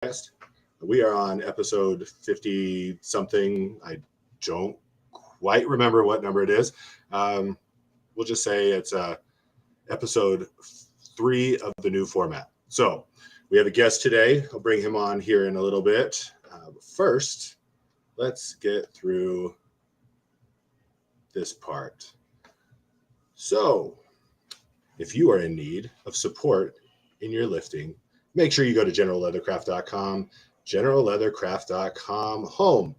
podcast. We are on episode 50 something. I don't quite remember what number it is. We'll just say it's episode 3 of the new format. So we have a guest today. I'll bring him on here in a little bit. But first, let's get through this part. So if you are in need of support in your lifting, make sure you go to generalleathercraft.com. generalleathercraft.com, home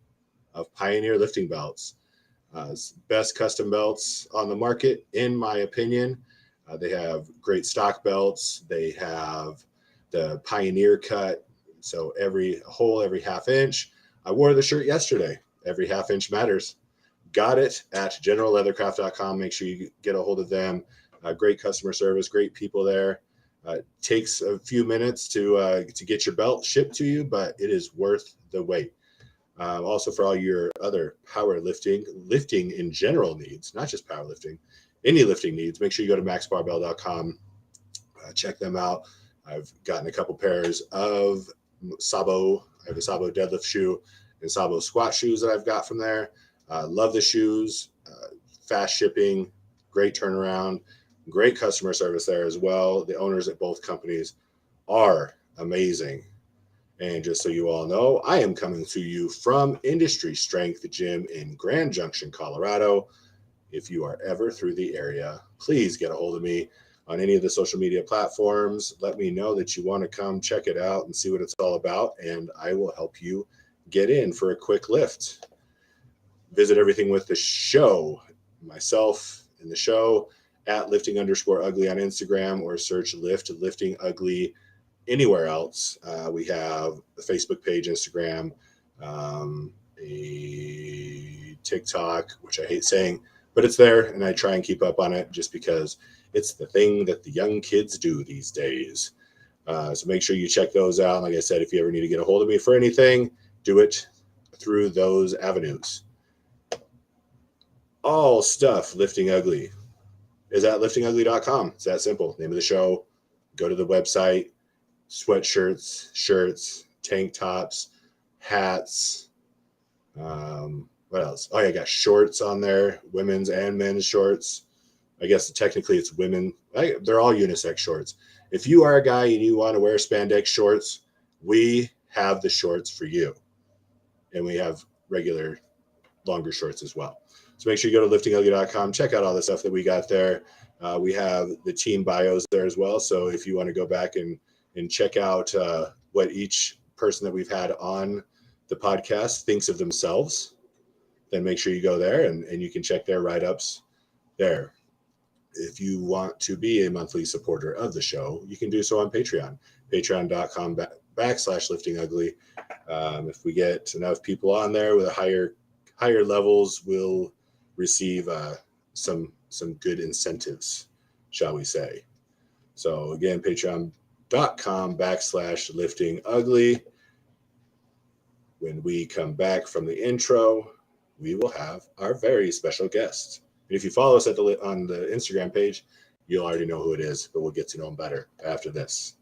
of Pioneer lifting belts. Best custom belts on the market, in my opinion. They have great stock belts. They have the Pioneer cut, so every hole, every half inch. I wore the shirt yesterday. Every half inch matters. Got it at generalleathercraft.com. Make sure you get a hold of them. Great customer service, great people there. Takes a few minutes to get your belt shipped to you, but it is worth the wait. Also, for all your other lifting in general needs, not just powerlifting, any lifting needs, make sure you go to maxbarbell.com. Check them out. I've gotten a couple pairs of Sabo. I have a Sabo deadlift shoe and Sabo squat shoes that I've got from there. Love the shoes. Fast shipping, great turnaround. Great customer service there as well. The owners at both companies are amazing. And just so you all know, I am coming to you from Industry Strength Gym in Grand Junction, Colorado. If you are ever through the area, please get a hold of me on any of the social media platforms. Let me know that you want to come check it out and see what it's all about, and I will help you get in for a quick lift. Visit Everything with the Show, myself in the show, at lifting_ugly on Instagram, or search lifting ugly anywhere else. We have the Facebook page, Instagram, a TikTok, which I hate saying, but it's there, and I try and keep up on it just because it's the thing that the young kids do these days. So make sure you check those out. Like I said, if you ever need to get a hold of me for anything, do it through those avenues. All stuff Lifting Ugly is at liftingugly.com. It's that simple. Name of the show. Go to the website. Sweatshirts, shirts, tank tops, hats. What else? Oh, yeah, I got shorts on there. Women's and men's shorts. I guess technically it's women. They're all unisex shorts. If you are a guy and you want to wear spandex shorts, we have the shorts for you. And we have regular longer shorts as well. So make sure you go to liftingugly.com. Check out all the stuff that we got there. We have the team bios there as well. So if you want to go back and check out what each person that we've had on the podcast thinks of themselves, then make sure you go there and you can check their write-ups there. If you want to be a monthly supporter of the show, you can do so on Patreon, patreon.com/liftingugly. If we get enough people on there with a higher levels, we'll receive some good incentives, shall we say. So again, patreon.com/liftingugly. When we come back from the intro, we will have our very special guest. And if you follow us on the Instagram page, you'll already know who it is, but we'll get to know him better after this.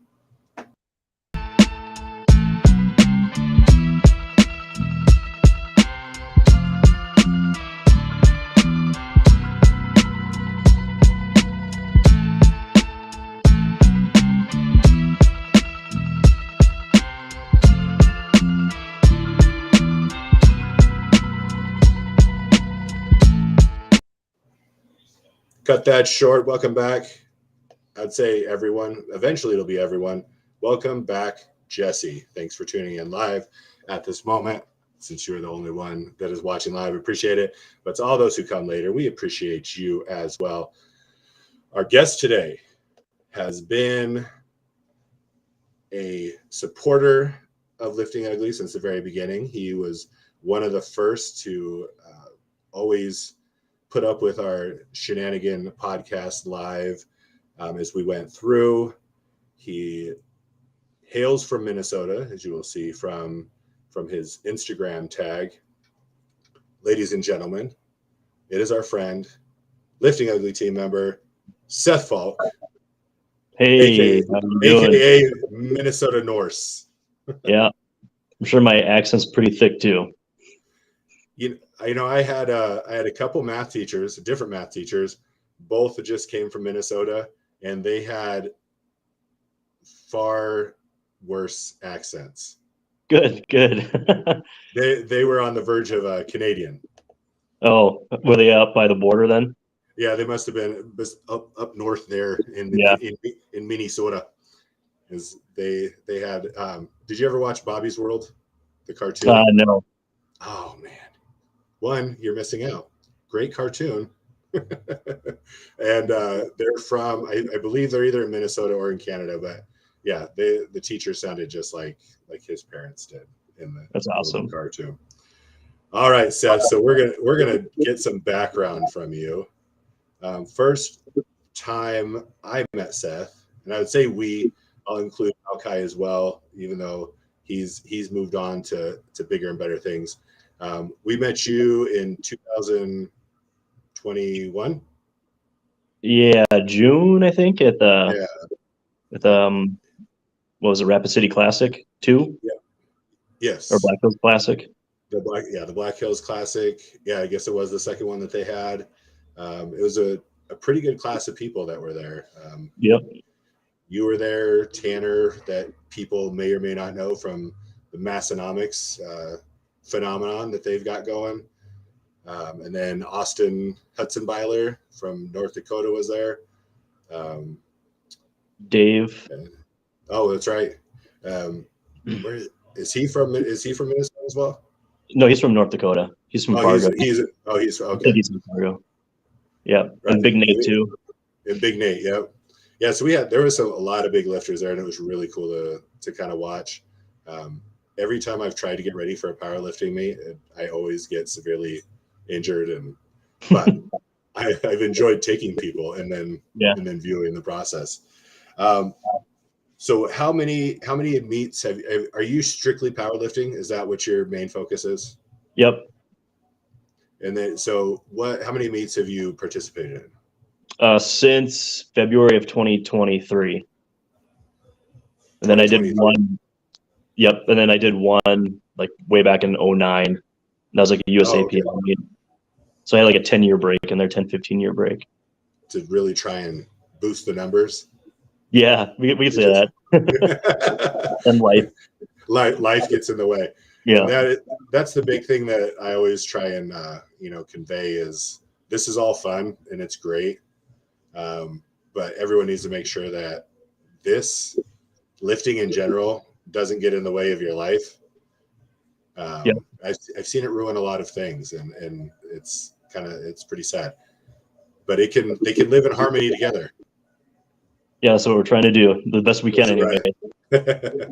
Cut that short. Welcome back. I'd say everyone. Eventually, it'll be everyone. Welcome back, Jesse. Thanks for tuning in live at this moment. Since you're the only one that is watching live, appreciate it. But to all those who come later, we appreciate you as well. Our guest today has been a supporter of Lifting Ugly since the very beginning. He was one of the first to always put up with our shenanigan podcast live as we went through. He hails from Minnesota, as you will see from his Instagram tag. Ladies and gentlemen, it is our friend, Lifting Ugly team member, Seth Falk, Hey, aka Minnesota Norse. Yeah, I'm sure my accent's pretty thick too. I had a couple math teachers, different math teachers, both just came from Minnesota, and they had far worse accents. Good, good. They were on the verge of Canadian. Oh, were they up by the border then? Yeah, they must have been up north there Yeah. in Minnesota. Is they had did you ever watch Bobby's World, the cartoon? No. Oh man. One, you're missing out. Great cartoon. And they're from I believe they're either in Minnesota or in Canada, but yeah, the teacher sounded just like his parents did in the That's awesome. cartoon. All right, Seth. So we're gonna get some background from you. First time I met Seth, and I would say I'll include Alkai as well, even though he's moved on to bigger and better things. We met you in 2021. Yeah, June, I think, at Yeah. what was it, Rapid City Classic 2? Yeah. Yes. Or Black Hills Classic. The Black Hills Classic. Yeah, I guess it was the second one that they had. It was a pretty good class of people that were there. Yep. You were there, Tanner, that people may or may not know from the Massonomics phenomenon that they've got going. And then Austin Hudsonbyler from North Dakota was there. Dave. Oh, that's right. Where is he from? Is he from Minnesota as well? No, he's from North Dakota. He's from Fargo. He's okay. He's from Fargo. Yeah, right. And Big Nate too. And Big Nate, yep. Yeah, so there was a lot of big lifters there, and it was really cool to kind of watch. Every time I've tried to get ready for a powerlifting meet, I always get severely injured, but I've enjoyed taking people and then viewing the process. So how many meets are you strictly powerlifting? Is that what your main focus is? Yep. And then how many meets have you participated in? Since February of 2023. And then I did one. Yep. And then I did one like way back in 2009. That was like a USAPL meet. So I had like a 10-year break in there, 10, 15-year break. To really try and boost the numbers? Yeah, we can say that. And life gets in the way. Yeah. And that's the big thing that I always try and convey is this is all fun and it's great. But everyone needs to make sure that this lifting in general doesn't get in the way of your life. I've seen it ruin a lot of things, and it's pretty sad. But they can live in harmony together. Yeah, that's what we're trying to do, the best we can anyway. Right.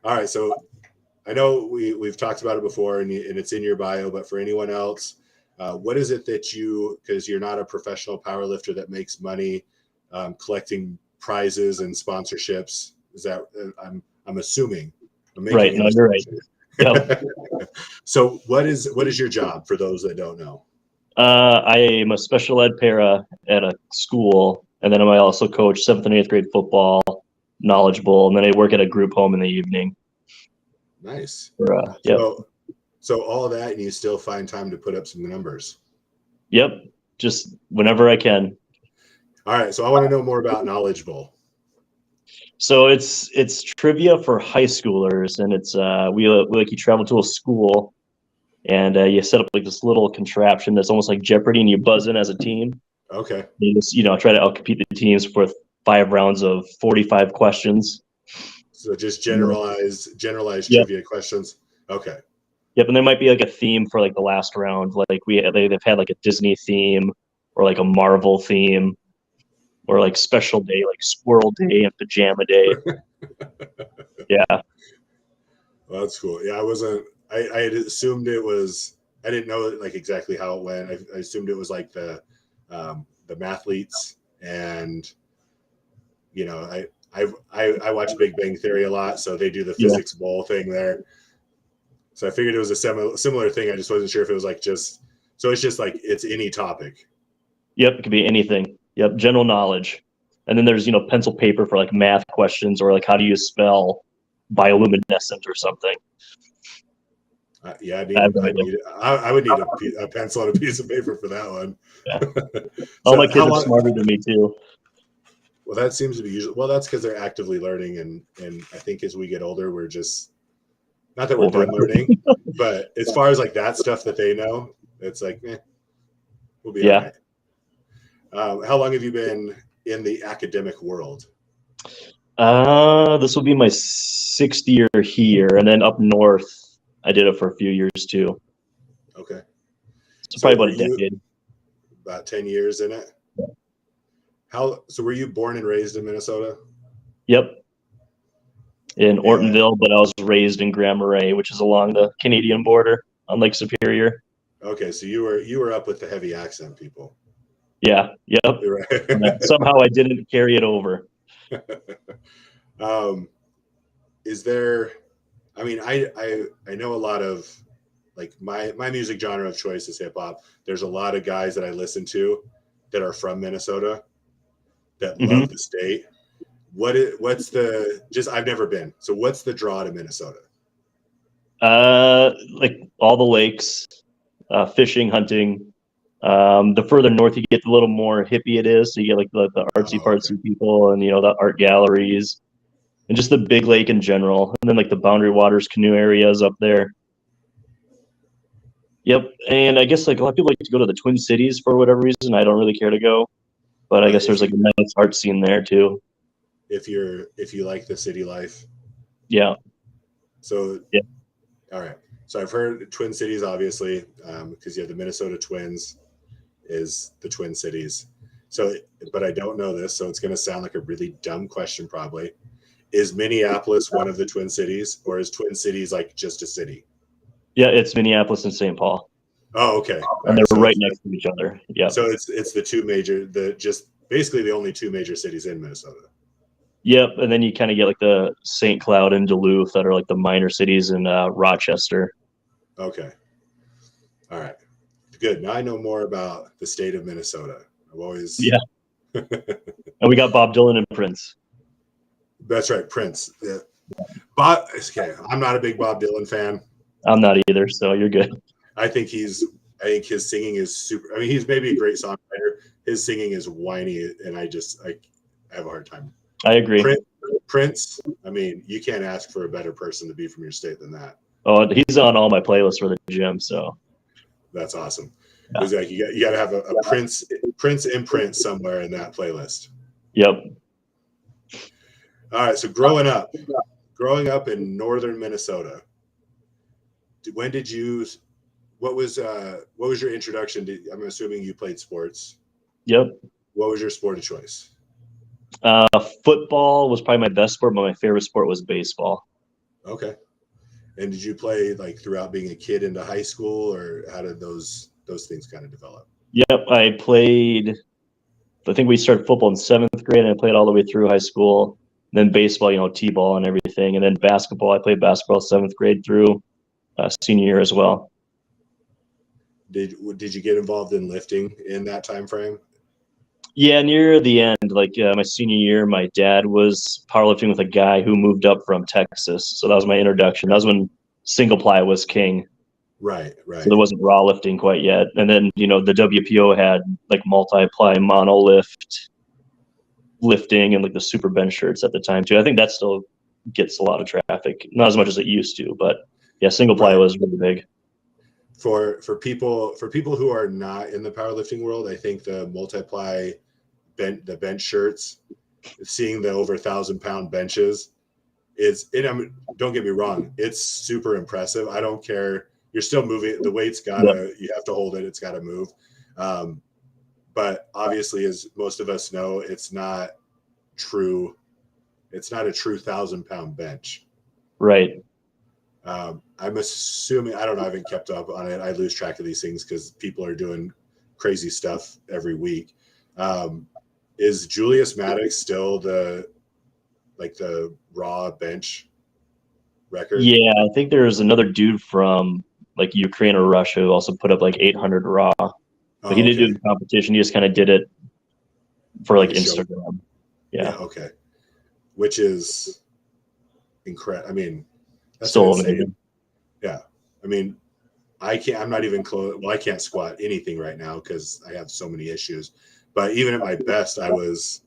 All right, so I know we've talked about it before, and it's in your bio, but for anyone else, what is it that because you're not a professional powerlifter that makes money collecting prizes and sponsorships? Is that I'm assuming? Right. No, you're right. Yep. So what is your job for those that don't know? I am a special ed para at a school, and then I also coach 7th and 8th grade football, Knowledge Bowl, and then I work at a group home in the evening. Nice. So all that, and you still find time to put up some numbers. Yep, just whenever I can. All right, so I want to know more about Knowledge Bowl. So it's trivia for high schoolers, and it's you travel to a school, and you set up like this little contraption that's almost like Jeopardy, and you buzz in as a team. Okay. You just try to outcompete the teams with 5 rounds of 45 questions. So just generalized trivia questions. Okay. Yep, and there might be like a theme for like the last round. Like they've had like a Disney theme or like a Marvel theme or like special day, like Squirrel Day and Pajama Day. Yeah. Well, that's cool. Yeah, I had assumed it was. I didn't know like exactly how it went. I assumed it was like the mathletes, and I watch Big Bang Theory a lot, so they do the physics bowl thing there. So I figured it was a similar thing. I just wasn't sure if it was like it's just like it's any topic. Yep, it could be anything. Yep, general knowledge. And then there's pencil paper for like math questions or like how do you spell bioluminescent or something. Yeah, I I would need a pencil and a piece of paper for that one. Yeah. All So my kids are smarter than me too. Well, that seems to be usually. Well, that's because they're actively learning, and I think as we get older, we're just not that we're done learning, but as far as like that stuff that they know, it's like, we'll be all right. How long have you been in the academic world? This will be my 6th year here, and then up north, I did it for a few years too. Okay, so probably about a decade. About 10 years in it. Yeah. So were you born and raised in Minnesota? Yep. In Ortonville, but I was raised in Grand Marais, which is along the Canadian border on Lake Superior. Okay, so you were up with the heavy accent people. Yeah. Yep. Right. Somehow I didn't carry it over. Is there? I mean, I know a lot of like my music genre of choice is hip hop. There's a lot of guys that I listen to that are from Minnesota that love the state. What's the I've never been. So what's the draw to Minnesota? Like all the lakes, fishing, hunting. The further north you get, the little more hippie it is. So you get like the artsy people, and the art galleries, and just the big lake in general. And then like the Boundary Waters canoe areas up there. Yep. And I guess like a lot of people like to go to the Twin Cities for whatever reason. I don't really care to go, but I guess there's like a nice art scene there too. If you like the city life. Yeah. So yeah. All right. So I've heard Twin Cities, obviously, because you have the Minnesota Twins is the Twin Cities. So, but I don't know this, so it's going to sound like a really dumb question probably. Is Minneapolis one of the Twin Cities, or is Twin Cities like just a city? Yeah, it's Minneapolis and St. Paul. Oh, okay. And they're right next to each other. Yeah. So it's the two major, basically the only two major cities in Minnesota. Yep, and then you kind of get like the St. Cloud and Duluth that are like the minor cities in Rochester. Okay. All right. Good. Now I know more about the state of Minnesota. I've always. Yeah. And we got Bob Dylan and Prince. That's right, Prince. Yeah. Bob. Okay, I'm not a big Bob Dylan fan. I'm not either, so you're good. I think his singing is super. I mean, he's maybe a great songwriter. His singing is whiny, and I have a hard time. I agree. Prince. I mean, you can't ask for a better person to be from your state than that. Oh, he's on all my playlists for the gym, so. That's awesome. Yeah. It's like you got to have a Prince imprint somewhere in that playlist. Yep. All right. So growing up in northern Minnesota, when did you? What was your introduction to? I'm assuming you played sports. Yep. What was your sport of choice? Football was probably my best sport, but my favorite sport was baseball. Okay. And did you play like throughout being a kid into high school, or how did those things kind of develop? Yep, I played. I think we started football in 7th grade, and I played all the way through high school. And then baseball, t-ball and everything, and then basketball. I played basketball 7th grade through senior year as well. Did you get involved in lifting in that time frame? Yeah, near the end, like my senior year, my dad was powerlifting with a guy who moved up from Texas. So that was my introduction. That was when single ply was king. Right. So there wasn't raw lifting quite yet. And then, the WPO had like multi-ply monolift lifting and like the super bench shirts at the time too. I think that still gets a lot of traffic. Not as much as it used to, but yeah, single ply was really big. For people who are not in the powerlifting world, I think the multiply the bench shirts, seeing the over 1,000-pound benches don't get me wrong, it's super impressive. I don't care. You're still moving. The weight's you have to hold it. It's got to move. But obviously, as most of us know, it's not true. It's not a true 1,000-pound bench. Right. I'm assuming, I don't know, I haven't kept up on it. I lose track of these things because people are doing crazy stuff every week. Is Julius Maddox still the raw bench record? Yeah, I think there's another dude from like Ukraine or Russia who also put up like 800 raw. But he didn't do the competition. He just kind of did it for like Instagram. Yeah. Okay. Which is incredible. I mean, that's Still insane. amazing. Yeah. I mean, I'm not even close. Well, I can't squat anything right now because I have so many issues. But even at my best, I was,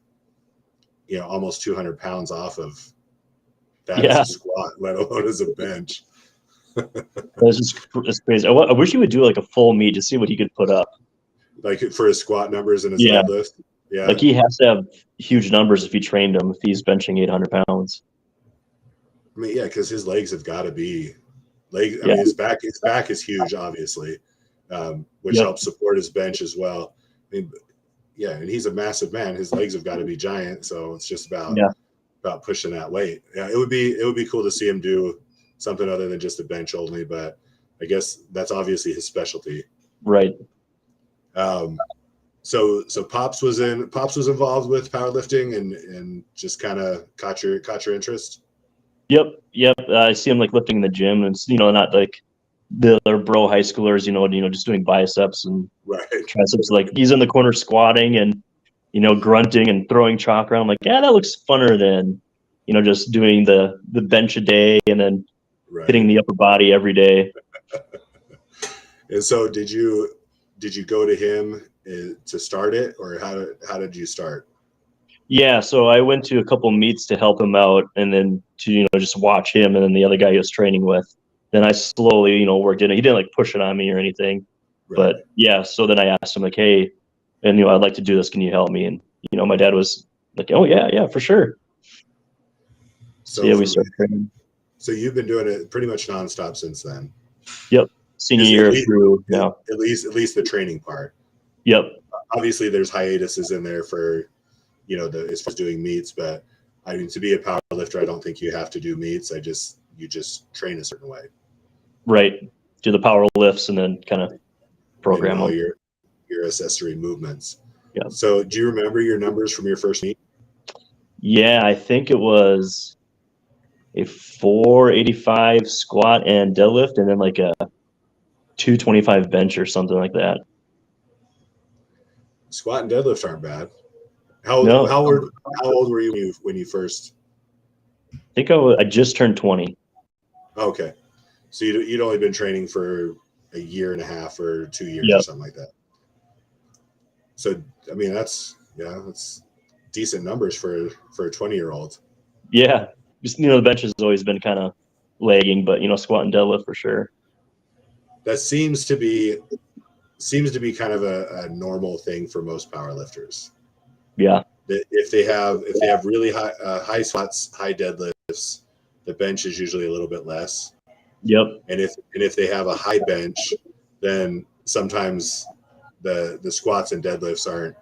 almost 200 pounds off of that as Yeah, a squat, let alone as a bench. it's crazy. I wish he would do like a full meet to see what he could put up. Like for his squat numbers and his Yeah, deadlift. Yeah. like he has to have huge numbers if he trained him, if he's benching 800 pounds. I mean, yeah, because his legs have got to be I Yeah. mean, his back is huge, obviously, which Yep. helps support his bench as well. I mean, yeah, and he's a massive man. His legs have got to be giant, so it's just about pushing that weight. Yeah, it would be cool to see him do something other than just a bench only, but I guess that's obviously his specialty. Right. So Pops was involved with powerlifting and just kind of caught your interest. Yep. I see him like lifting in the gym, and it's, not like the other bro high schoolers, just doing biceps and Right. triceps. Like he's in the corner squatting and grunting and throwing chalk around. I'm like, yeah, that looks funner than just doing the bench a day and then hitting the upper body every day. And so, did you go to him to start it, or how did you start? Yeah, so I went to a couple meets to help him out, and then to just watch him, and then the other guy he was training with. Then I slowly worked in it. He didn't like push it on me or anything, but yeah. So then I asked him like, hey, and I'd like to do this. Can you help me? And my dad was like, oh yeah, for sure. So yeah, we started training. So you've been doing it pretty much nonstop since then. Yep, senior year through now. At least the training part. Yep. Obviously, there's hiatuses in there for as far as doing meets, but I mean, to be a power lifter, I don't think you have to do meets. You just train a certain way. Right. Do the power lifts and then kind of program all them. Your accessory movements. Yeah. So do you remember your numbers from your first meet? Yeah, I think it was a 485 squat and deadlift, and then like a 225 bench or something like that. Squat and deadlift aren't bad. How old were you when you first? I think I just turned 20. Okay, so you'd only been training for a year and a half or 2 years or something like that. So I mean, that's decent numbers for a 20-year-old. Yeah, just the bench has always been kind of lagging, but squat and deadlift for sure. That seems to be kind of a normal thing for most powerlifters. Yeah. If they have really high squats, high deadlifts, the bench is usually a little bit less. Yep. And if they have a high bench, then sometimes the squats and deadlifts aren't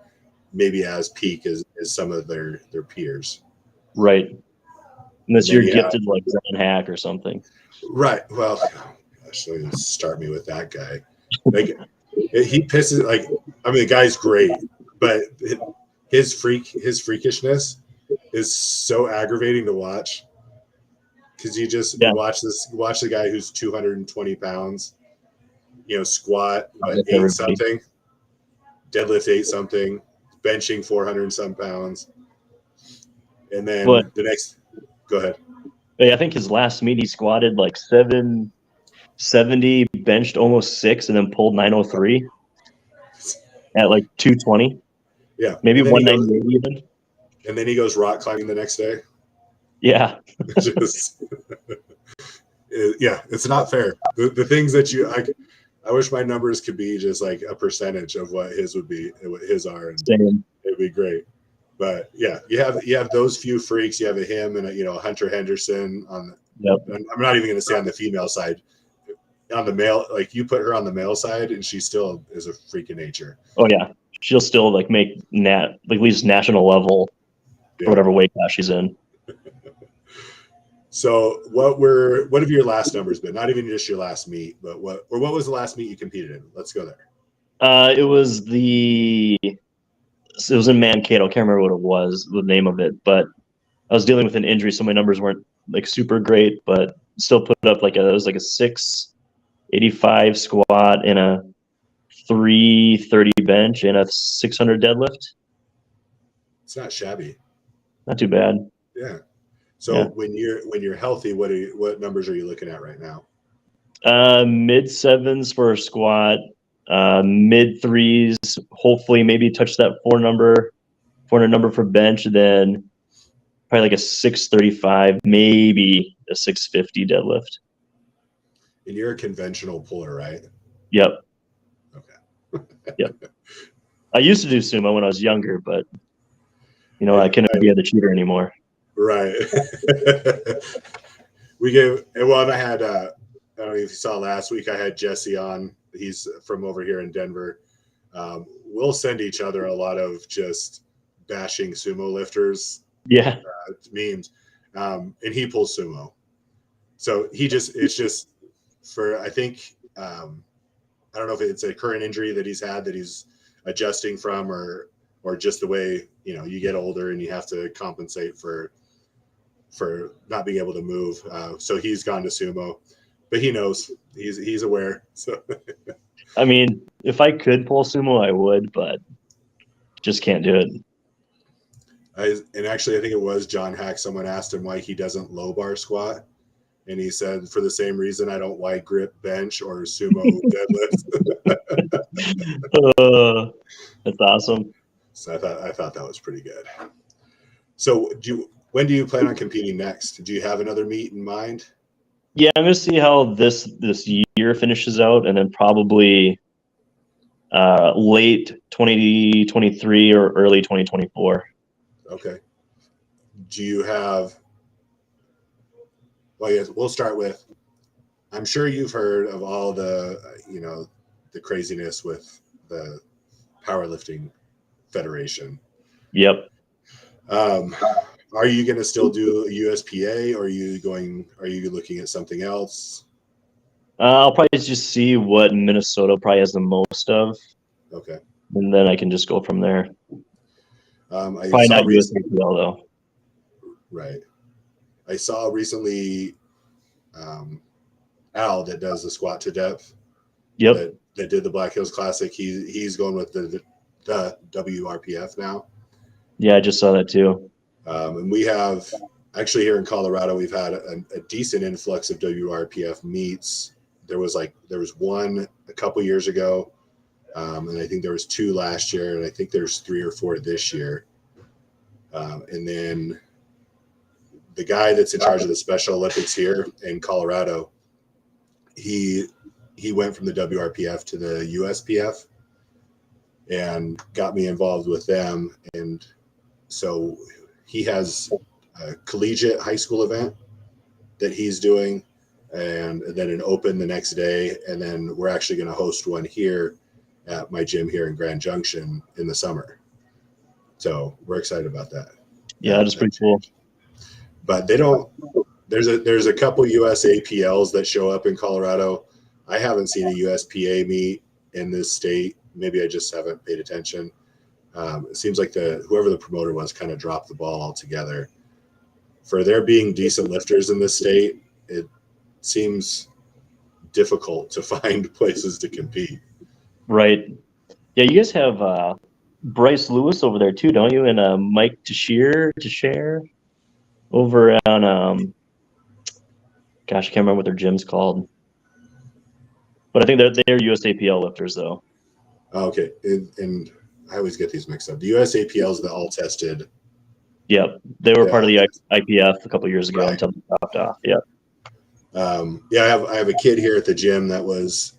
maybe as peak as some of their peers. Right. Unless you're gifted like Zen Hack or something. Right. Well, gosh, don't even start me with that guy. Like he pisses. Like, I mean, the guy's great, but his freakishness is so aggravating to watch because you watch the guy who's 220 pounds, squat 8 something, deadlift 8 something, benching 400 and some pounds, and then the next. Go ahead. Yeah, I think his last meet he squatted like 770, benched almost 6, and then pulled 903 at like 220. Yeah, maybe 198 even. And then he goes rock climbing the next day. Yeah. Yeah, it's not fair. The things that I wish my numbers could be just like a percentage of what his would be, what his are, and it'd be great. But yeah, you have those few freaks. You have him and a Hunter Henderson on. Yep. I'm not even going to say on the female side. On the male, like you put her on the male side, and she still is a freak of nature. Oh yeah, she'll still like make at least national level, or whatever weight class she's in. So what have your last numbers been? Not even just your last meet, but what was the last meet you competed in? Let's go there. It was in Mankato. I can't remember what it was, the name of it, but I was dealing with an injury, so my numbers weren't like super great, but still put up it was like a 685 squat and a 330 bench and a 600 deadlift. It's not shabby. Not too bad. Yeah. So when you're healthy, what numbers are you looking at right now? Mid sevens for a squat, mid threes, hopefully maybe touch that 400 number for bench, then probably like a 635, maybe a 650 deadlift. And you're a conventional puller, right? Yep. Okay. Yep. I used to do sumo when I was younger, but I couldn't be the cheater anymore. Right. And I had I don't know if you saw last week, I had Jesse on. He's from over here in Denver. We'll send each other a lot of just bashing sumo lifters. Yeah. Memes. And he pulls sumo. So it's just for, I think, I don't know if it's a current injury that he's had that he's adjusting from, or just the way, you get older and you have to compensate for not being able to move. So he's gone to sumo, but he knows, he's aware. So I mean, if I could pull sumo, I would, but just can't do it. And actually, I think it was John Hack. Someone asked him why he doesn't low bar squat. And he said, for the same reason I don't wide grip bench or sumo deadlift. That's awesome. So I thought that was pretty good. So when do you plan on competing next? Do you have another meet in mind? Yeah, I'm gonna see how this year finishes out, and then probably late 2023 or early 2024. Okay. Do you have? Well, yes. We'll start with. I'm sure you've heard of all the the craziness with the Powerlifting Federation. Yep. Are you going to still do a USPA, or are you looking at something else? I'll probably just see what Minnesota probably has the most of. Okay. And then I can just go from there. I probably saw not USPA though. Right. I saw recently Al that does the squat to depth. Yep. That did the Black Hills Classic. He's going with the WRPF now. Yeah, I just saw that too. And we have actually here in Colorado, we've had a decent influx of WRPF meets. There was one a couple years ago, and I think there was 2 last year, and I think there's 3 or 4 this year. And then the guy that's in charge of the Special Olympics here in Colorado, he went from the WRPF to the USPF and got me involved with them. And so he has a collegiate high school event that he's doing, and then an open the next day. And then we're actually going to host one here at my gym here in Grand Junction in the summer. So we're excited about that. Yeah, that's pretty cool. But there's a couple USAPLs that show up in Colorado. I haven't seen a USPA meet in this state. Maybe I just haven't paid attention. It seems like whoever the promoter was kind of dropped the ball altogether. For there being decent lifters in this state, it seems difficult to find places to compete. Right. Yeah, you guys have Bryce Lewis over there too, don't you? And Mike Teixeira over on gosh, I can't remember what their gym's called. But I think they're USAPL lifters though. Okay. And I always get these mixed up. The USAPL is the all tested. Yep. They were part of the IPF a couple years ago until they dropped off. Yeah. I have a kid here at the gym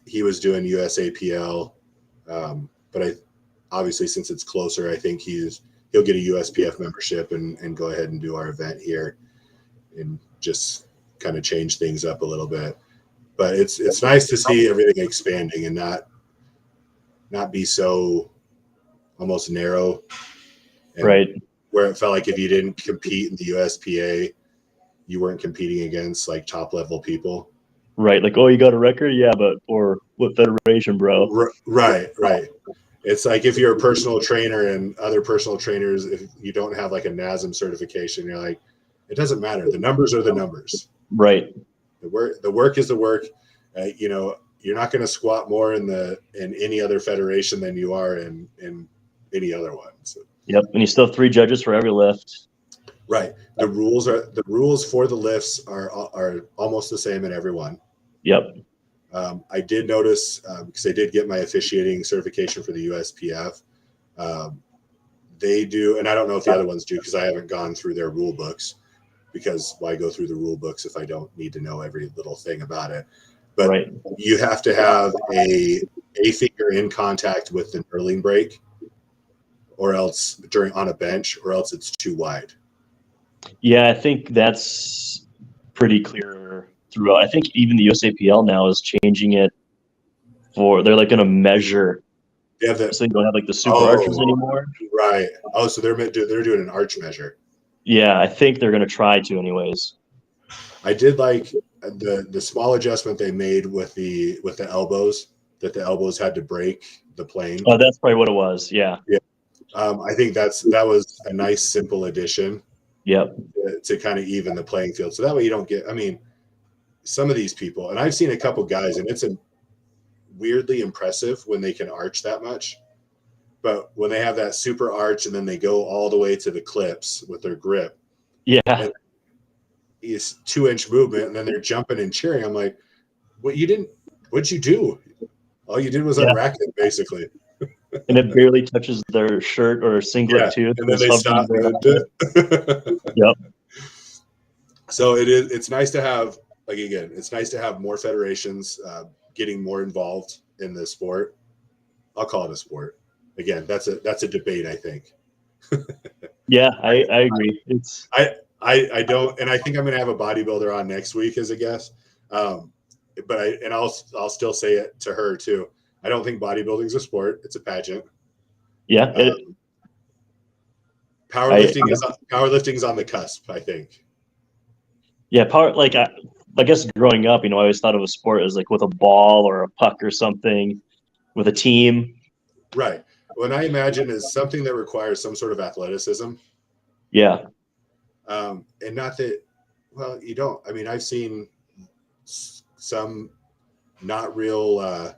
he was doing USAPL. But obviously since it's closer, I think he'll get a USPF membership and go ahead and do our event here and just kind of change things up a little bit. But it's nice to see everything expanding and not be so almost narrow. Right. Where it felt like if you didn't compete in the USPA, you weren't competing against like top level people. Right. Like, oh, you got a record? Yeah, but for what federation, bro? Right. It's like if you're a personal trainer and other personal trainers, if you don't have like a NASM certification, you're like, it doesn't matter. The numbers are the numbers. Right. The work is the work. You're not going to squat more in any other federation than you are in any other one. So. Yep. And you still have 3 judges for every lift. Right. The rules for the lifts are almost the same in everyone. Yep. I did notice because I did get my officiating certification for the USPF. They do, and I don't know if the other ones do because I haven't gone through their rule books. Because why go through the rule books if I don't need to know every little thing about it? But Right. you have to have a finger in contact with the knurling brake, or else on a bench, or else it's too wide. Yeah, I think that's pretty clear throughout. I think even the USAPL now is changing it they're like going to measure. Yeah, So you don't have like the super arches anymore. Right. Oh, so they're doing an arch measure. Yeah, I think they're going to try to anyways. I did like the small adjustment they made with the elbows, that the elbows had to break the plane. Oh, that's probably what it was. Yeah. Yeah. I think that was a nice simple addition. Yep. To kind of even the playing field. So that way you don't get, I mean, some of these people, and I've seen a couple guys, and it's weirdly impressive when they can arch that much. But when they have that super arch and then they go all the way to the clips with their grip. Yeah. It's 2-inch movement, and then they're jumping and cheering. I'm like, what'd you do? All you did was unrack it, basically. And it barely touches their shirt or singlet too. And then they stop. Yep. So it's nice to have, like, again, it's nice to have more federations getting more involved in the sport. I'll call it a sport. Again, that's a debate, I think. Yeah, I agree. I don't, and I think I'm going to have a bodybuilder on next week as a guest. But I'll still say it to her too. I don't think bodybuilding is a sport; it's a pageant. Yeah. Powerlifting is on the cusp, I think. Yeah, I guess growing up, I always thought of a sport as like with a ball or a puck or something, with a team. Right. When I imagine is something that requires some sort of athleticism. Yeah. And not that, well, you don't. I mean, I've seen some not real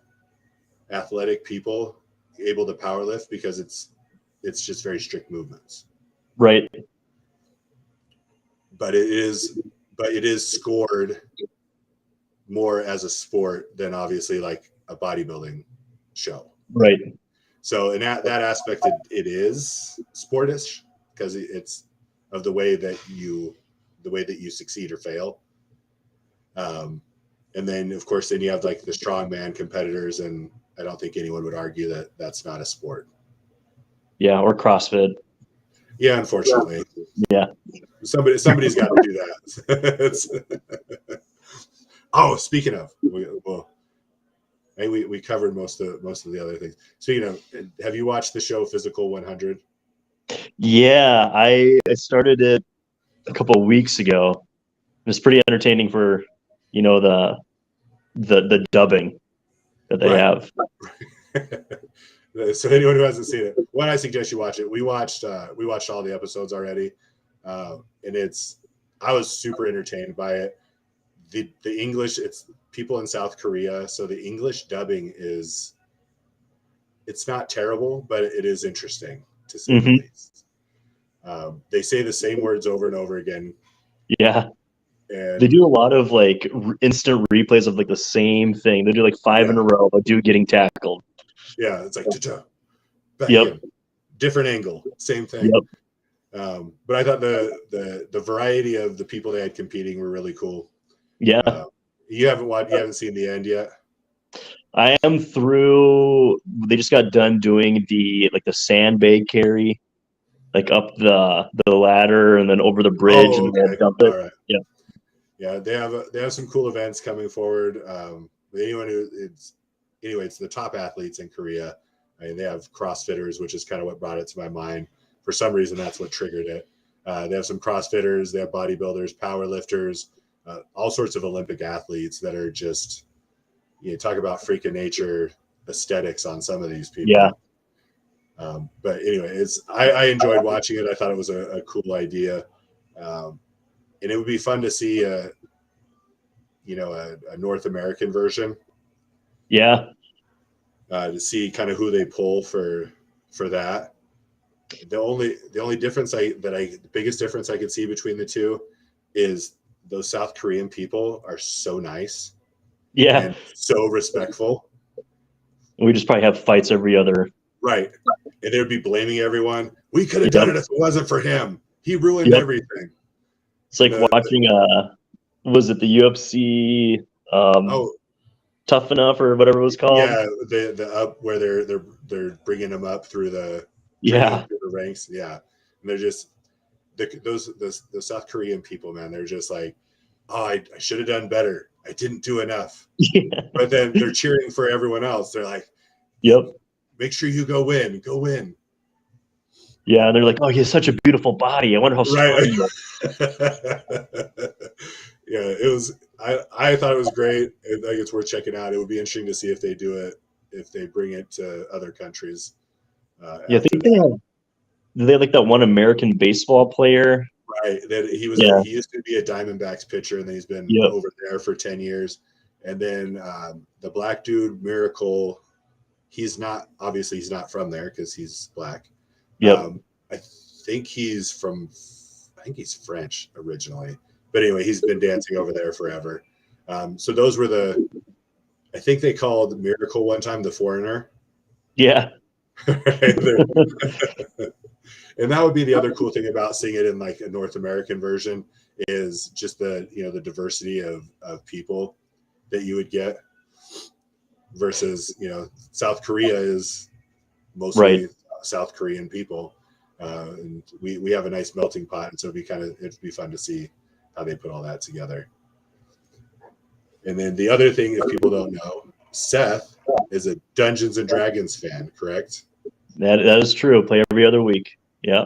athletic people able to powerlift because it's just very strict movements. Right. But it is scored more as a sport than obviously like a bodybuilding show. Right. So in that aspect, it is sportish because it's of the way that you succeed or fail. And then of course, then you have like the strongman competitors, and I don't think anyone would argue that that's not a sport. Yeah, or CrossFit. Yeah, unfortunately. Yeah. Somebody's got to do that. Oh, speaking of, we covered most of the other things. So, have you watched the show Physical 100? Yeah, I started it a couple of weeks ago. It was pretty entertaining for, the dubbing that they have. So anyone who hasn't seen it, I suggest you watch it. We watched all the episodes already, and I was super entertained by it. The English, it's people in South Korea, so the English dubbing it's not terrible, but it is interesting to say the least. They say the same words over and over again. Yeah. And they do a lot of like instant replays of like the same thing. They do like 5 in a row, but dude getting tackled. Yeah, it's like yep. Different angle, same thing. Yep. But I thought the variety of the people they had competing were really cool. Yeah. You haven't seen the end yet? I am through. They just got done doing the sandbag carry, like up the ladder and then over the bridge and then dump it. All right. Yeah. Yeah, they have some cool events coming forward. It's the top athletes in Korea. I mean, they have CrossFitters, which is kind of what brought it to my mind. For some reason, that's what triggered it. They have some CrossFitters, they have bodybuilders, powerlifters, all sorts of Olympic athletes that are just, talk about freak of nature aesthetics on some of these people. Yeah. But anyway, I enjoyed watching it. I thought it was a cool idea. And it would be fun to see a North American version. Yeah. To see kind of who they pull for that. The only difference the biggest difference I could see between the two is those South Korean people are so nice. Yeah. And so respectful. We just probably have fights every other. Right. And they would be blaming everyone. We could have done it if it wasn't for him. He ruined everything. It's like watching was it the UFC Tough Enough or whatever it was called? Yeah, the up where they're bringing them up through the ranks. Yeah. And they're just those South Korean people, man, they're just like, oh, I should have done better. I didn't do enough. Yeah. But then they're cheering for everyone else. They're like, yep. Make sure you go win. Go win. Yeah, and they're like, oh, he has such a beautiful body. I wonder how strong he is. Yeah, it was. I thought it was great. I think it's worth checking out. It would be interesting to see if they do it, if they bring it to other countries. Yeah, I think they have like that one American baseball player. Right. That he used to be a Diamondbacks pitcher, and then he's been over there for 10 years. And then the black dude, Miracle, he's not from there because he's black. Yep. I think he's French originally. But anyway, he's been dancing over there forever. So those were I think they called Miracle one time the foreigner. Yeah. And that would be the other cool thing about seeing it in like a North American version is just the diversity of people that you would get versus, South Korea is mostly South Korean people. And we have a nice melting pot. And so it'd be fun to see how they put all that together. And then the other thing, if people don't know, Seth is a Dungeons and Dragons fan, correct? That is true. Play every other week. Yeah.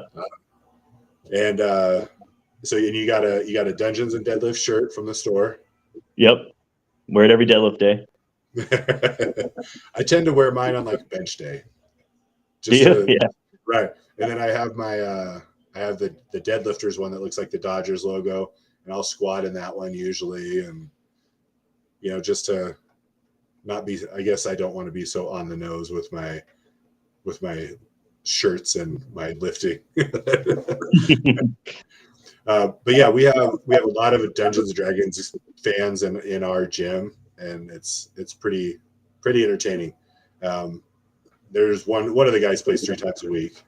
And you got a Dungeons and Deadlift shirt from the store. Yep. Wear it every deadlift day. I tend to wear mine on like bench day. Right. And then I have the deadlifters one that looks like the Dodgers logo, and I'll squat in that one usually, and just to not be, I guess I don't want to be so on the nose with my shirts and my lifting. But yeah, we have a lot of Dungeons and Dragons fans in our gym, and it's pretty entertaining. There's one of the guys plays 3 times a week.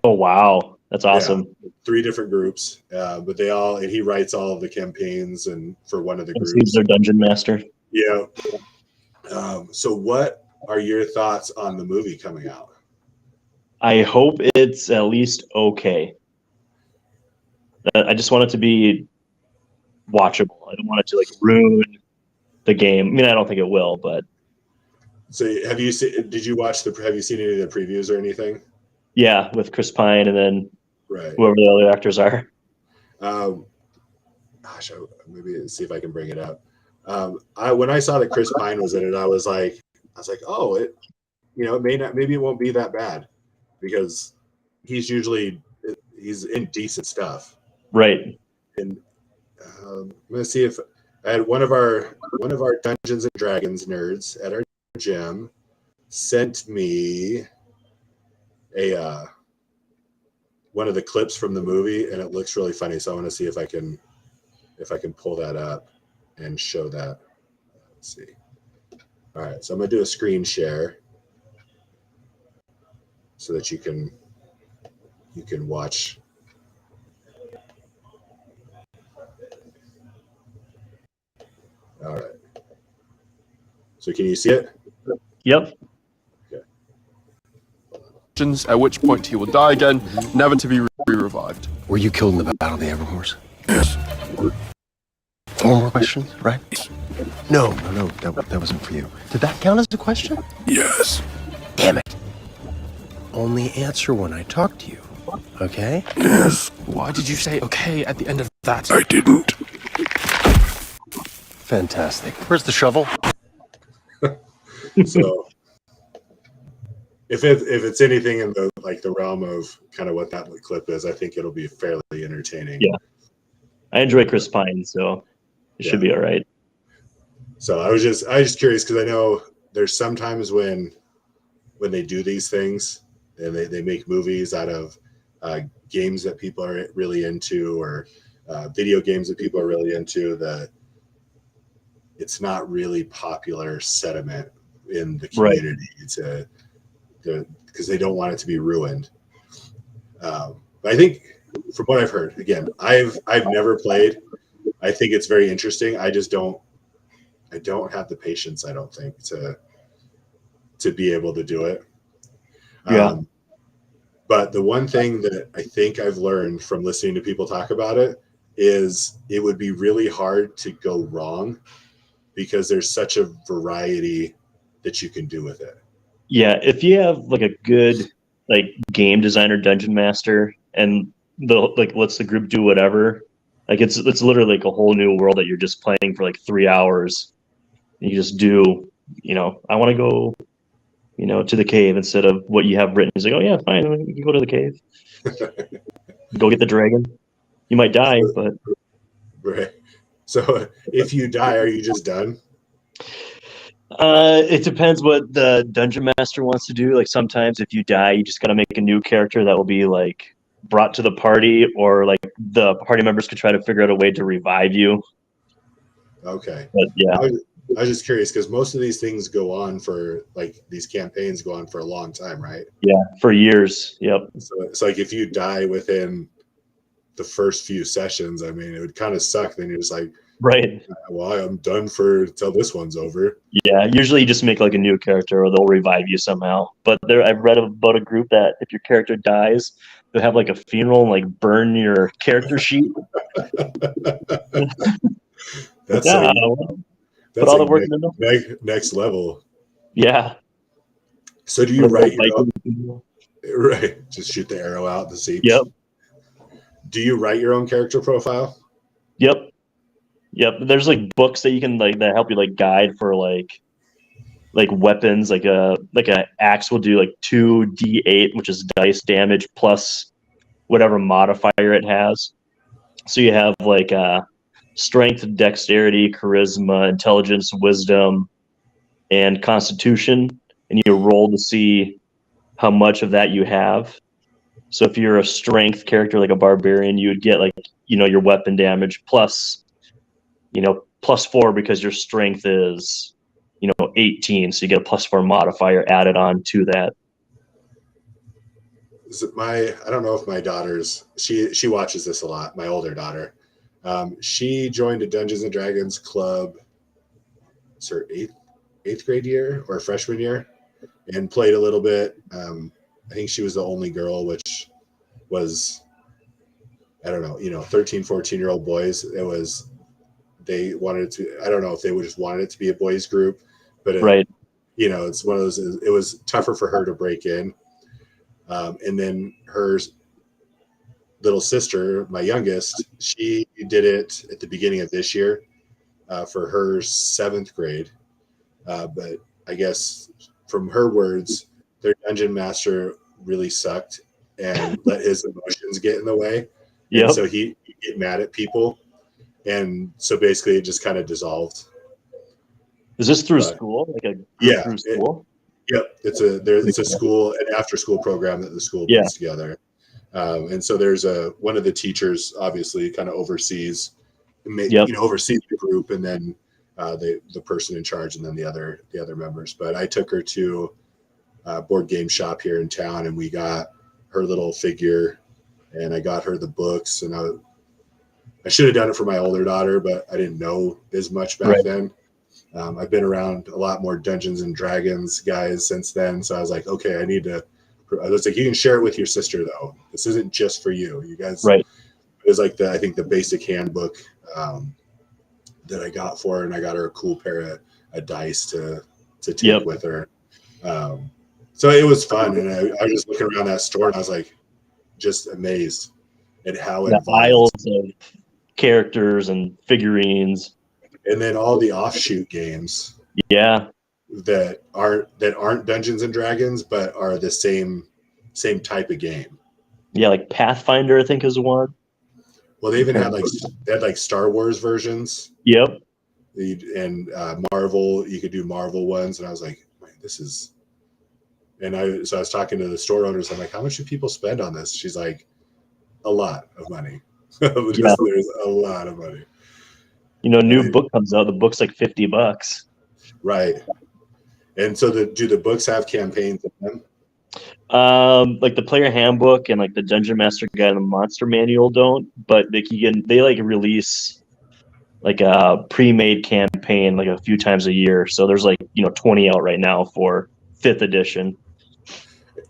Oh wow, that's awesome. Yeah, 3 different groups, but and he writes all of the campaigns and for one of the groups. He's their dungeon master. Yeah. So what are your thoughts on the movie coming out? I hope it's at least okay. I just want it to be watchable. I don't want it to like ruin the game. I mean, I don't think it will, but. So have you seen any of the previews or anything? Yeah, with Chris Pine and then whoever the other actors are. Maybe see if I can bring it up. When I saw that Chris Pine was in it, I was like, oh, maybe it won't be that bad because he's in decent stuff. Right. And I'm gonna see if I had one of our Dungeons and Dragons nerds at our gym sent me one of the clips from the movie, and it looks really funny. So I want to see if I can pull that up and show that. Let's see. All right, so I'm gonna do a screen share so that you can watch. All right. So can you see it? Yep. At which point he will die again, never to be revived. Were you killed in the Battle of the Everhorse? Yes. 4 more questions, right? No, that wasn't for you. Did that count as a question? Yes. Damn it. Only answer when I talk to you, okay? Yes. Why did you say okay at the end of that? I didn't. Fantastic. Where's the shovel? So if it's anything in the realm of kind of what that clip is, I think it'll be fairly entertaining. Yeah. I enjoy Chris Pine, so it should be all right. So I was just curious because I know there's sometimes when they do these things, and they make movies out of games that people are really into, or video games that people are really into, that it's not really popular sentiment in the community because they don't want it to be ruined. But I think from what I've heard, again, I've never played. I think it's very interesting. I don't have the patience, I don't think, to be able to do it. Yeah. But the one thing that I think I've learned from listening to people talk about it is it would be really hard to go wrong because there's such a variety that you can do with it. Yeah, if you have like a good like game designer, dungeon master, and lets the group do whatever, like it's literally like a whole new world that you're just playing for like 3 hours. And you just do, I want to go, to the cave instead of what you have written. He's like, oh yeah, fine, we can go to the cave. Go get the dragon. You might die, but Right. So if you die, are you just done? it depends what the dungeon master wants to do. Like sometimes if you die, you just gotta make a new character that will be like brought to the party, or like the party members could try to figure out a way to revive you. Okay. But yeah. I was just curious because most of these things go on for, like, these campaigns go on for a long time, right? Yeah, for years. Yep. So it's like if you die within the first few sessions, I mean, it would kind of suck. Then you're just like, right. Well, I'm done till this one's over. Yeah, usually you just make like a new character, or they'll revive you somehow. But I've read about a group that if your character dies, they'll have like a funeral and like burn your character sheet. That's yeah, that's all the like work in next level. Yeah. So do you write your own, right? Just shoot the arrow out the seats. Yep. Do you write your own character profile? Yep. There's like books that you can that help you like guide for like weapons. Like a axe will do like 2d8, which is dice damage plus whatever modifier it has. So you have like strength, dexterity, charisma, intelligence, wisdom, and constitution, and you roll to see how much of that you have. So if you're a strength character like a barbarian, you would get like your weapon damage plus +4 because your strength is 18, so you get a +4 modifier added on to that. I don't know if my daughter's she watches this a lot. My older daughter, she joined a Dungeons and Dragons club. It's her eighth grade year or freshman year, and played a little bit. I think she was the only girl, which was, I don't know, 13, 14-year-old boys. They wanted to, I don't know if they just wanted it to be a boys group, but right. It's one of those, it was tougher for her to break in. And then her little sister, my youngest, she did it at the beginning of this year for her 7th grade. But I guess from her words, their dungeon master really sucked and let his emotions get in the way. Yep. And so he'd get mad at people. And so basically it just kind of dissolved. Is this through school? Like through school? Yep. It's a school, an after school program that the school puts together. And so there's one of the teachers obviously kind of oversees the group, and then the person in charge, and then the other members. But I took her to a board game shop here in town, and we got her little figure, and I got her the books, and I should have done it for my older daughter, but I didn't know as much back then. I've been around a lot more Dungeons and Dragons guys since then, so I was like, okay, I was like, you can share it with your sister though. This isn't just for you. You guys, right? It was like I think the basic handbook that I got for her, and I got her a cool pair of dice to take with her. So it was fun, and I was just looking around that store, and I was like, just amazed at how the aisles of characters and figurines, and then all the offshoot games. Yeah. That aren't Dungeons and Dragons, but are the same type of game. Yeah, like Pathfinder, I think is one. Well, they even had like Star Wars versions. Yep. And Marvel, you could do Marvel ones, and I was like, man, And I was talking to the store owners. I'm like, how much do people spend on this? She's like, a lot of money. Yeah. There's a lot of money. New book comes out. The book's like $50. Right. And so do the books have campaigns in them? Like the player handbook and like the Dungeon Master Guide and the Monster Manual don't, but they like release like a pre-made campaign like a few times a year. So there's like 20 out right now for 5th edition.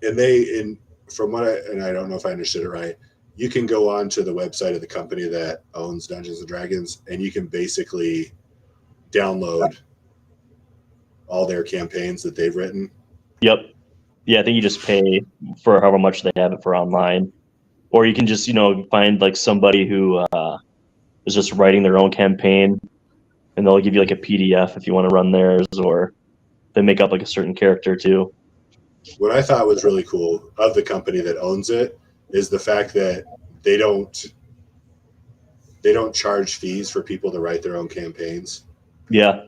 And from what I don't know if I understood it right, you can go on to the website of the company that owns Dungeons and Dragons, and you can basically download all their campaigns that they've written. Yep. Yeah, I think you just pay for however much they have it for online, or you can just find like somebody who is just writing their own campaign, and they'll give you like a PDF if you want to run theirs, or they make up like a certain character too. What I thought was really cool of the company that owns it is the fact that they don't charge fees for people to write their own campaigns. Yeah.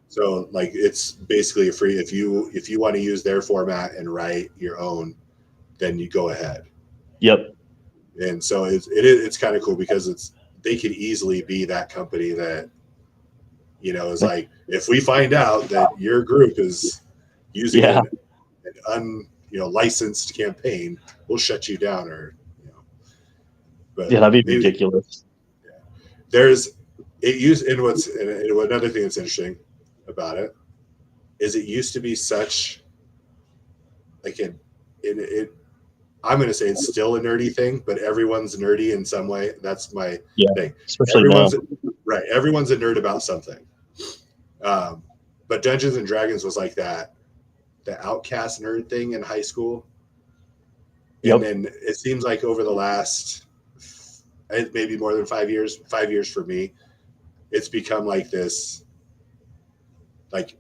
So like it's basically a free, if you want to use their format and write your own, then you go ahead. Yep. And so it's kind of cool because they could easily be that company that is like, if we find out that your group is using an licensed campaign, we'll shut you down, or but yeah, that'd be ridiculous. Another thing that's interesting about it is it used to be such like I'm going to say it's still a nerdy thing, but everyone's nerdy in some way. That's my thing. Everyone's a nerd about something. But Dungeons and Dragons was like the outcast nerd thing in high school. Yep. And then it seems like over the last maybe more than 5 years for me, it's become like this like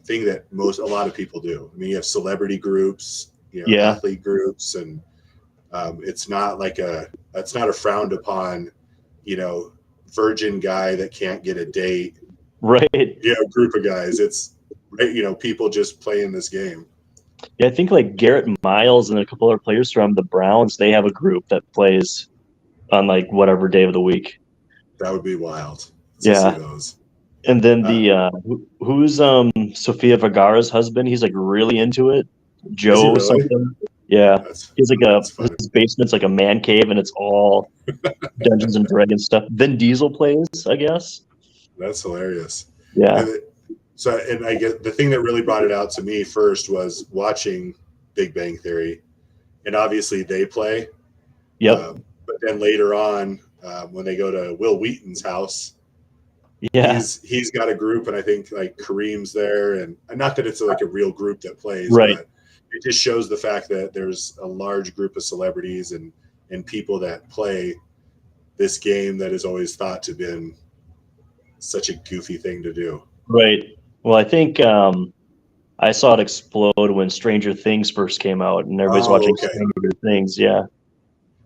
thing that a lot of people do. I mean, you have celebrity groups, athlete groups, and it's not a frowned upon, virgin guy that can't get a date. Right. Group of guys. It's people just playing this game. Yeah, I think like Garrett Miles and a couple other players from the Browns, they have a group that plays on like whatever day of the week. That would be wild. Yeah. See those. And then who's Sofia Vergara's husband? He's like really into it. Joe really? Something. Yeah. He's like his basement's like a man cave and it's all Dungeons and Dragons stuff. Vin Diesel plays, I guess. That's hilarious. Yeah. And I get the thing that really brought it out to me first was watching Big Bang Theory, and obviously they play. Yep. But then later on, when they go to Will Wheaton's house, he's got a group, and I think like Kareem's there, and not that it's like a real group that plays, right. But it just shows the fact that there's a large group of celebrities and people that play this game that is always thought to have been such a goofy thing to do. Right. Well, I think I saw it explode when Stranger Things first came out, and everybody's watching Stranger Things. Yeah.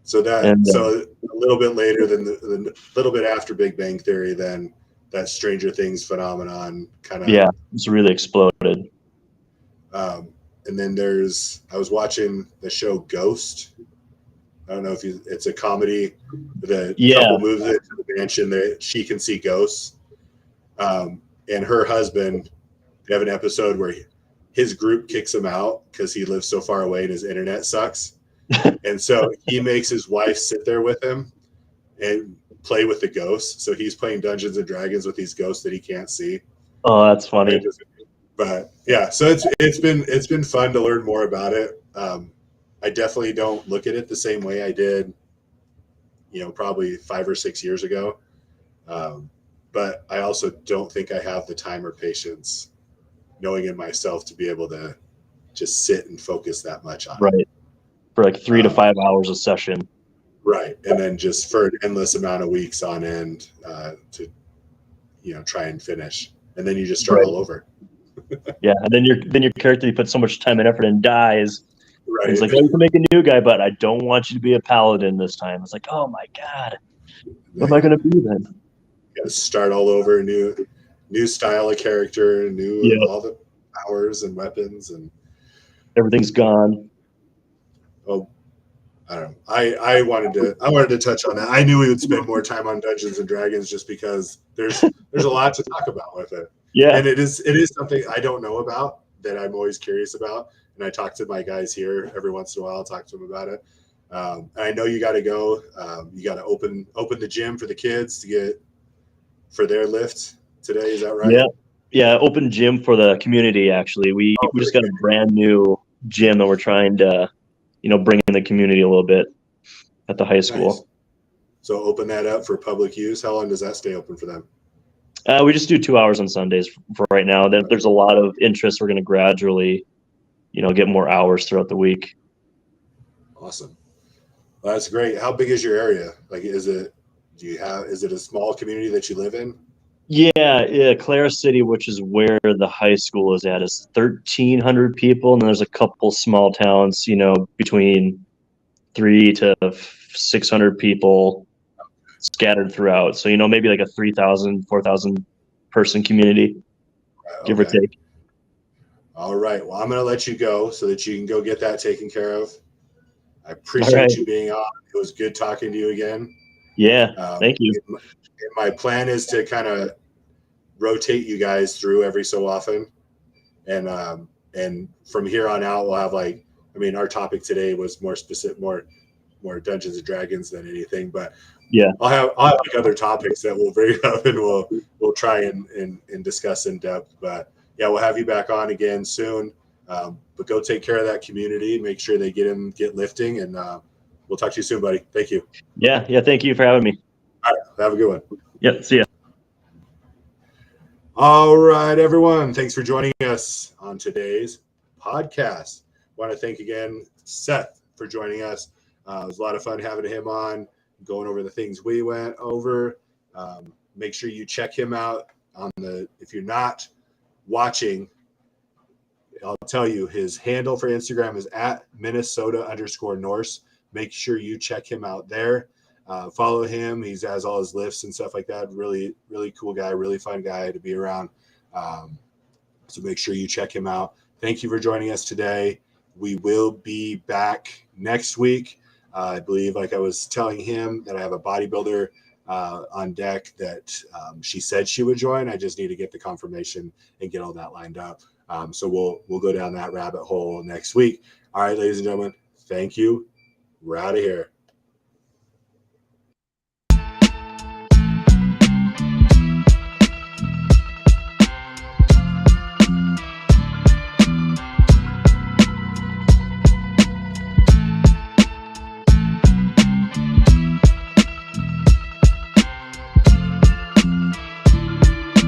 So a little bit later than a little bit after Big Bang Theory, then that Stranger Things phenomenon kind of it's really exploded. And then I was watching the show Ghost. I don't know if it's a comedy. The couple moves it to the mansion that she can see ghosts. And her husband, they have an episode where his group kicks him out because he lives so far away and his internet sucks. And so he makes his wife sit there with him and play with the ghosts. So he's playing Dungeons and Dragons with these ghosts that he can't see. Oh, that's funny. But yeah, so it's been fun to learn more about it. I definitely don't look at it the same way I did, probably 5 or 6 years ago. But I also don't think I have the time or patience, knowing in myself, to be able to just sit and focus that much on it. For like 3 to 5 hours a session. Right. And then just for an endless amount of weeks on end to, try and finish. And then you just start all over. Yeah. And then your character, you put so much time and effort and dies. Right. It's like, you can make a new guy, but I don't want you to be a paladin this time. It's like, oh my God, what am I going to be then? You got to start all over, new style of character, all the powers and weapons. And everything's gone. Oh, I don't know. I wanted to touch on that. I knew we would spend more time on Dungeons and Dragons just because there's a lot to talk about with it. Yeah. And it is something I don't know about that I'm always curious about. And I talk to my guys here every once in a while. I'll talk to them about it. And I know you got to go. You got to open the gym for the kids to get for their lift today. Is that right? Yeah. Yeah. Open gym for the community. Actually, we just got a brand new gym that we're trying to, bring in the community a little bit at the high school. Nice. So open that up for public use. How long does that stay open for them? We just do 2 hours on Sundays for right now. Then there's a lot of interest. We're going to gradually, get more hours throughout the week. Awesome. Well, that's great. How big is your area? Like, is it a small community that you live in? Yeah. Clara City, which is where the high school is at, is 1,300 people. And then there's a couple small towns, between 300 to 600 people scattered throughout. So, maybe like a 3,000, 4,000 person community, give or take. All right. Well, I'm going to let you go so that you can go get that taken care of. I appreciate you being on. It was good talking to you again. Yeah. Thank you. My plan is to kind of rotate you guys through every so often. And from here on out, we'll have our topic today was more specific, more Dungeons and Dragons than anything, but yeah, I'll have other topics that we'll bring up and we'll try and discuss in depth. But yeah, we'll have you back on again soon. But go take care of that community. Make sure they get lifting, and we'll talk to you soon, buddy. Thank you. Yeah. Thank you for having me. All right. Have a good one. Yep. See ya. All right, everyone. Thanks for joining us on today's podcast. Want to thank again Seth for joining us. It was a lot of fun having him on, going over the things we went over. Make sure you check him out if you're not watching, I'll tell you, his handle for Instagram is at Minnesota_Norse. Make sure you check him out there. Follow him. He has all his lifts and stuff like that. Really, really cool guy, really fun guy to be around. So make sure you check him out. Thank you for joining us today. We will be back next week. I believe, like I was telling him, that I have a bodybuilder on deck that she said she would join. I just need to get the confirmation and get all that lined up. So we'll go down that rabbit hole next week. All right, ladies and gentlemen, thank you. We're out of here.